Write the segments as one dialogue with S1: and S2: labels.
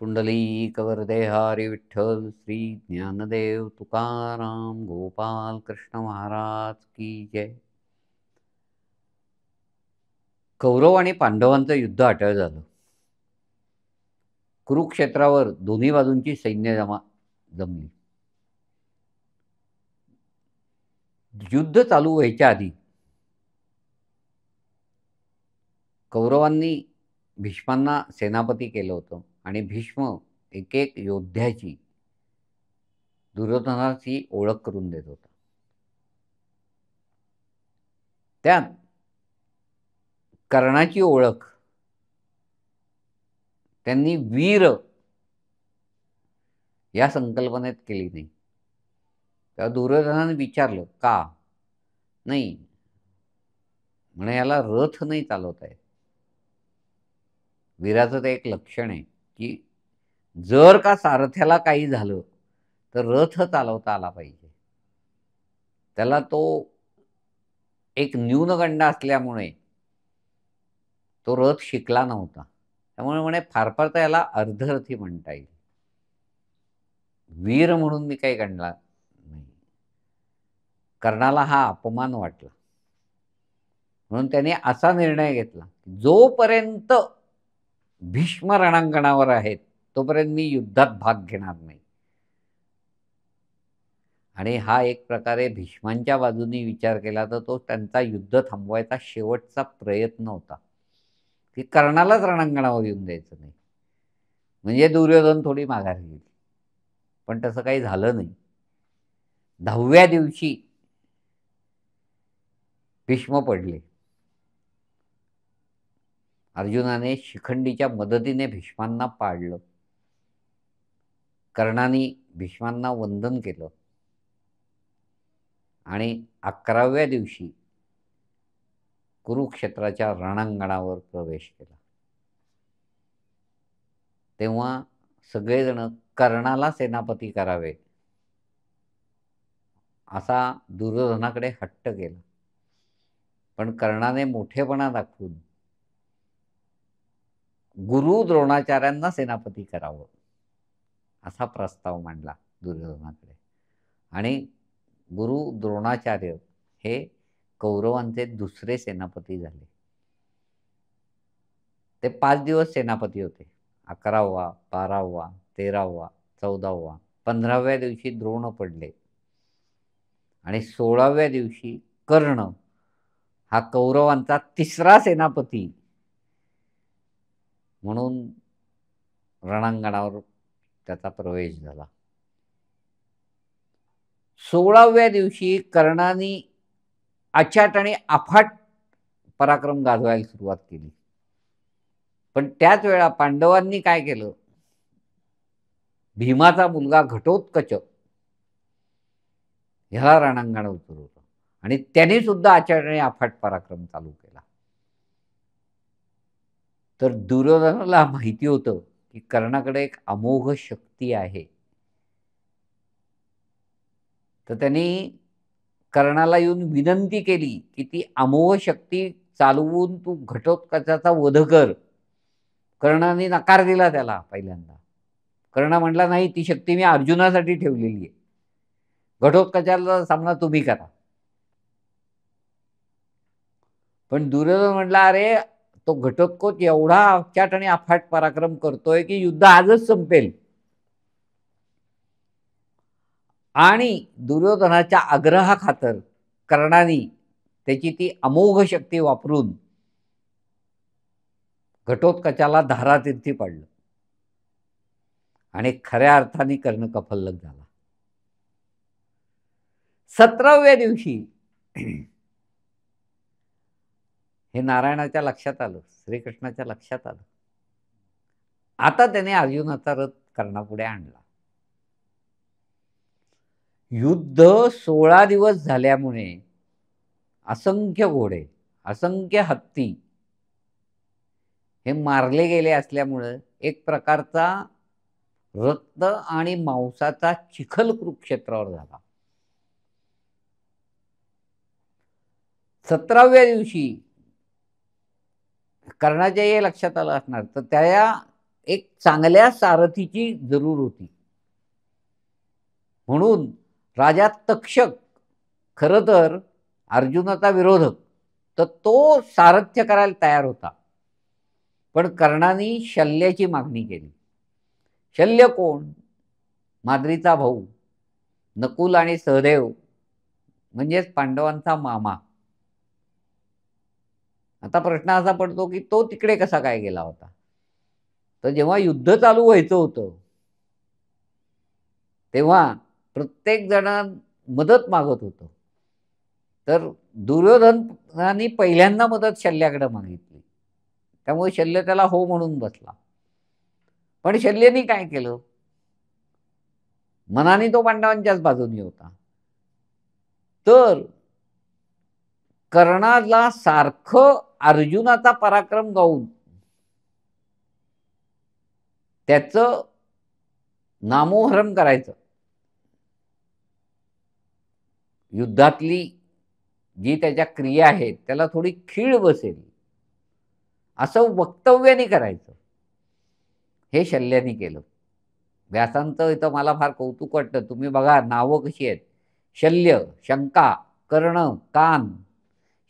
S1: पुंडलीकवरदे हरी विठ्ठल श्री ज्ञानदेव तुकाराम गोपाल कृष्ण महाराज की जय. कौरव आणि पांडवांचं युद्ध अटळ झालं. कुरुक्षेत्रावर दोन्ही बाजूंची सैन्य जमली. युद्ध चालू व्हायच्या आधी कौरवांनी भीष्मांना सेनापती केलं होतं आणि भीष्म एक एक योद्ध्याची दुर्योधनाची ओळख करून देत होता. त्यात कर्णाची ओळख त्यांनी वीर या संकल्पनेत केली नाही. तेव्हा दुर्योधनाने विचारलं का नाही. म्हणे याला रथ नाही चालवता येत. वीराचं ते एक लक्षण आहे की जर का सारथ्याला काही झालं तर रथ चालवता आला पाहिजे. त्याला तो एक न्यूनगंड असल्यामुळे तो रथ शिकला नव्हता. त्यामुळे म्हणे फार फार तर याला अर्धरथी म्हणता येईल. वीर म्हणून मी काही गणला नाही. कर्णाला हा अपमान वाटला म्हणून त्याने असा निर्णय घेतला जोपर्यंत भीष्म रणांगणावर आहेत तोपर्यंत मी युद्धात भाग घेणार नाही. आणि हा एक प्रकारे भीष्मांच्या बाजूने विचार केला तर तो त्यांचा युद्ध थांबवायचा शेवटचा प्रयत्न होता की कर्णालाच रणांगणावर येऊन द्यायचं नाही. म्हणजे दुर्योधन थोडी माघार घेईल. पण तसं काही झालं नाही. 10व्या दिवशी भीष्म पडले. अर्जुनाने शिखंडीच्या मदतीने भीष्मांना पाडलं. कर्णाने भीष्मांना वंदन केलं आणि 11व्या दिवशी कुरुक्षेत्राच्या रणांगणावर प्रवेश केला. तेव्हा सगळेजण कर्णाला सेनापती करावे असा दुर्योधनाकडे हट्ट केला. पण कर्णाने मोठेपणा दाखवून गुरु द्रोणाचार्यांना सेनापती करावं असा प्रस्ताव मांडला दुर्योधनाकडे. आणि गुरु द्रोणाचार्य हे कौरवांचे दुसरे सेनापती झाले. ते 5 दिवस सेनापती होते. 11वा, 12वा, 13वा, 14वा, 15व्या दिवशी द्रोण पडले आणि 16व्या दिवशी कर्ण हा कौरवांचा तिसरा सेनापती म्हणून रणांगणावर त्याचा प्रवेश झाला. 16व्या दिवशी कर्णाने अचाट आणि अफाट पराक्रम गाजवायला सुरुवात केली. पण त्याच वेळा पांडवांनी काय केलं, भीमाचा मुलगा घटोत्कच ह्याला रणांगणावर उतरवलं आणि त्याने सुद्धा अचाट आणि अफाट पराक्रम चालू केला. तर दुर्योधनाला माहिती होतं की कर्णाकडे एक अमोघ शक्ती आहे. तर त्यांनी कर्णाला येऊन विनंती केली की ती अमोघ शक्ती चालवून तू घटोत्कचाचा वध कर. कर्णाने नकार दिला त्याला पहिल्यांदा. कर्ण म्हटला नाही, ती शक्ती मी अर्जुनासाठी ठेवलेली आहे. घटोत्कचाचा सामना तुम्ही करा. पण दुर्योधन म्हटला अरे तो घटोत्कच एवढा अचाट आणि अफाट पराक्रम करतोय की युद्ध आजच संपेल. आणि दुर्योधनाच्या आग्रहाखातर कर्णाने त्याची ती अमोघ शक्ती वापरून घटोत्कचाला धारातीर्थी पाडलं आणि खऱ्या अर्थाने कर्ण कफल्लक झाला. 17व्या दिवशी हे नारायणाच्या लक्षात आलं, श्रीकृष्णाच्या लक्षात आलं. आता त्याने अर्जुनाचा रथ कर्णापुढे आणला. युद्ध 16 दिवस झाल्यामुळे असंख्य घोडे, असंख्य हत्ती हे मारले गेले असल्यामुळे एक प्रकारचा रक्त आणि मांसाचा चिखल कुरुक्षेत्रावर झाला. 17व्या दिवशी कर्णाच्या हे लक्षात आलं असणार तर त्या एक चांगल्या सारथीची जरूर होती. म्हणून राजा तक्षक खरं तर अर्जुनाचा विरोधक, तर तो सारथ्य करायला तयार होता. पण कर्णाने शल्याची मागणी केली. शल्य कोण? माद्रीचा भाऊ, नकुल आणि सहदेव म्हणजेच पांडवांचा मामा. आता प्रश्न असा पडतो की तो तिकडे कसा काय गेला होता? तर जेव्हा युद्ध चालू व्हायचं होतं तेव्हा प्रत्येक जण मदत मागत होतं. तर दुर्योधनाने पहिल्यांदा मदत शल्याकडे मागितली. त्यामुळे शल्य त्याला हो म्हणून बसला. पण शल्यनी काय केलं? मनाने तो पांडवांच्याच बाजूनी होता. तर कर्णाला सारखं अर्जुनाचा पराक्रम गाऊन त्याचं नामोहरण करायचं, युद्धातली जी त्याच्या क्रिया आहेत त्याला थोडी खीळ बसेल असं वक्तव्याने करायचं, हे शल्याने केलं. व्यासांचं इथं मला फार कौतुक वाटतं. तुम्ही बघा नावं कशी आहेत. शल्य, शंका, कर्ण, कान.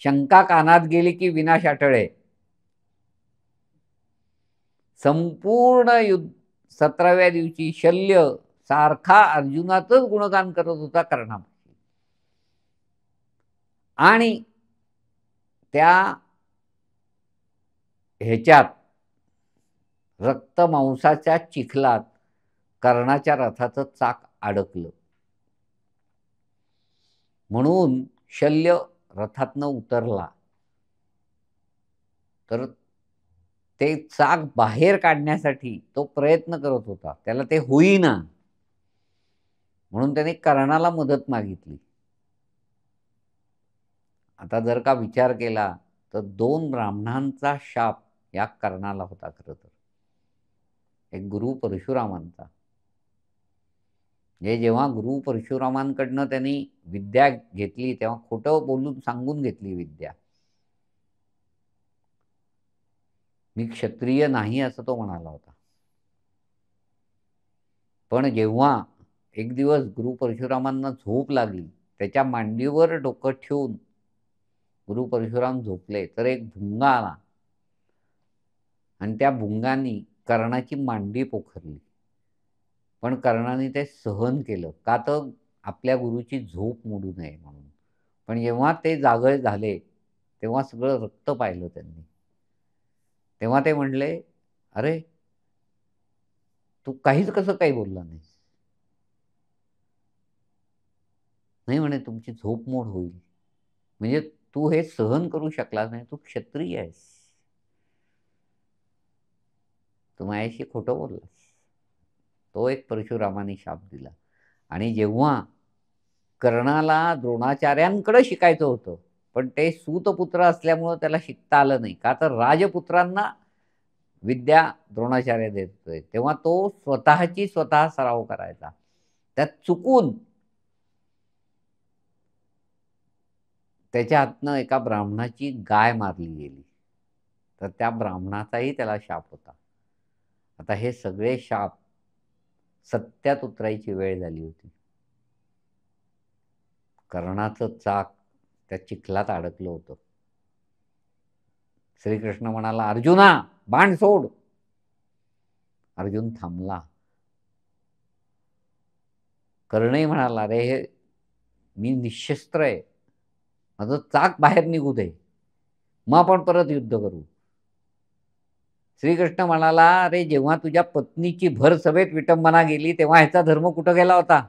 S1: शंका कानात गेली की विनाश आठळे. संपूर्ण युद्ध 17व्या दिवशी शल्य सारखा अर्जुनाचंच गुणगान करत होता कर्णापाशी. आणि त्या ह्याच्यात रक्त मांसाच्या चिखलात कर्णाच्या रथाचं चाक अडकलं. म्हणून शल्य रथातनं उतरला. तर ते चाक बाहेर काढण्यासाठी तो प्रयत्न करत होता, त्याला ते होईना. म्हणून त्याने कर्णाला मदत मागितली. आता जर का विचार केला तर 2 ब्राह्मणांचा शाप या कर्णाला होता. खरं तर एक गुरु परशुरामांचा, जेव्हा गुरु परशुरामांकडनं त्यांनी विद्या घेतली तेव्हा खोटं बोलून सांगून घेतली विद्या. मी क्षत्रिय नाही असं तो म्हणाला होता. पण जेव्हा एक दिवस गुरु परशुरामांना झोप लागली, त्याच्या मांडीवर डोकं ठेवून गुरु परशुराम झोपले, तर एक भुंगा आला आणि त्या भुंगानी कर्णाची मांडी पोखरली. पण कर्णाने ते सहन केलं, का तर आपल्या गुरुची झोप मोडू नये म्हणून. पण जेव्हा ते जागे झाले तेव्हा सगळं रक्त पाहिलं त्यांनी. तेव्हा ते म्हणले, अरे तू काहीच कसं काही बोलला नाहीस? नाही म्हणे, तुमची झोप मोड होईल. म्हणजे तू हे सहन करू शकला नाही, तू क्षत्रिय आहेस, तू माझ्याशी खोटं बोललास. तो एक परशुरामाने शाप दिला. आणि जेव्हा कर्णाला द्रोणाचार्यांकडे शिकायचं होतं, पण ते सूतपुत्र असल्यामुळं त्याला शिकता आलं नाही, का तर राजपुत्रांना विद्या द्रोणाचार्य देत होते, तेव्हा तो स्वतःची स्वतः सराव करायचा. त्यात चुकून त्याच्या हातनं एका ब्राह्मणाची गाय मारली गेली. तर त्या ब्राह्मणाचाही त्याला शाप होता. आता हे सगळे शाप सत्यात उतरायची वेळ झाली होती. कर्णाचं चाक त्या चिखलात अडकलं होतं. श्रीकृष्ण म्हणाला, अर्जुना बाण सोड. अर्जुन थांबला. कर्णही म्हणाला, अरे हे मी निशस्त्र आहे, माझं चाक बाहेर निघू दे, मग आपण परत युद्ध करू. श्रीकृष्ण म्हणाला, अरे जेव्हा तुझ्या पत्नीची भर सभेत विटंबना गेली तेव्हा ह्याचा धर्म कुठं गेला होता?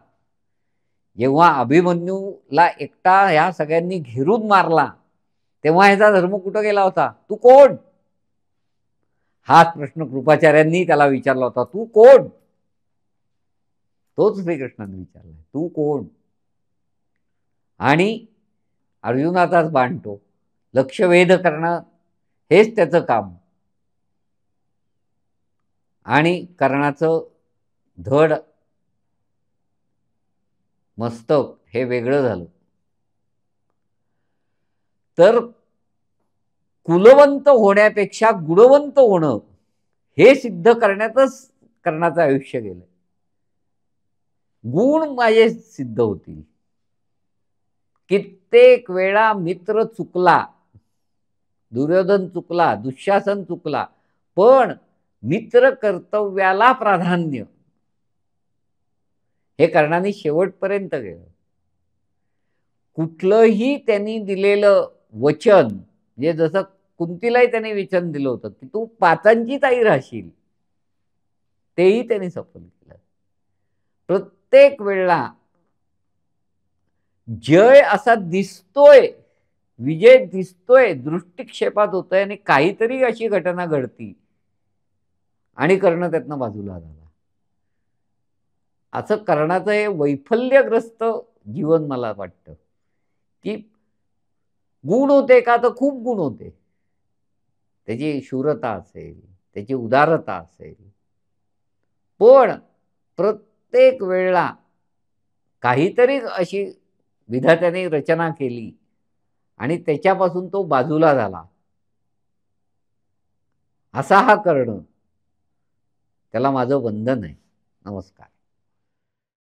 S1: जेव्हा अभिमन्यूला एकटा ह्या सगळ्यांनी घेरून मारला तेव्हा ह्याचा धर्म कुठं गेला होता? तू कोण? हाच प्रश्न कृपाचार्यांनी त्याला विचारला होता, तू कोण? तोच श्रीकृष्णाने विचारला, तू कोण? आणि अर्जुनाचाच बांधतो, लक्षवेध करणं हेच त्याचं काम. आणि कर्णाचं धड मस्तक हे वेगळं झालं. तर कुलवंत होण्यापेक्षा गुणवंत होणं हे सिद्ध करण्यातच कर्णाचं आयुष्य गेलं. गुण माझे सिद्ध होतील. कित्येक वेळा मित्र चुकला, दुर्योधन चुकला, दुःशासन चुकला, पण मित्र कर्तव्याला प्राधान्य हे कर्णाने शेवटपर्यंत गेलं. कुठलंही त्यांनी दिलेलं वचन, म्हणजे जसं कुंतीलाही त्यांनी वचन दिलं होतं की तू पाचांची ताई राहशील, तेही त्यांनी सफल केलं. प्रत्येक वेळेला जय असा दिसतोय, विजय दिसतोय, दृष्टिक्षेपात होतोय आणि काहीतरी अशी घटना घडती आणि कर्ण त्यातनं बाजूला झाला. असं कर्णाचं हे वैफल्यग्रस्त जीवन मला वाटतं. की गुण होते का, तर खूप गुण होते. त्याची शूरता असेल, त्याची उदारता असेल, पण प्रत्येक वेळेला काहीतरी अशी विधात्याने रचना केली आणि त्याच्यापासून तो बाजूला झाला. असा हा कर्ण, त्याला माझं वंदन आहे. नमस्कार.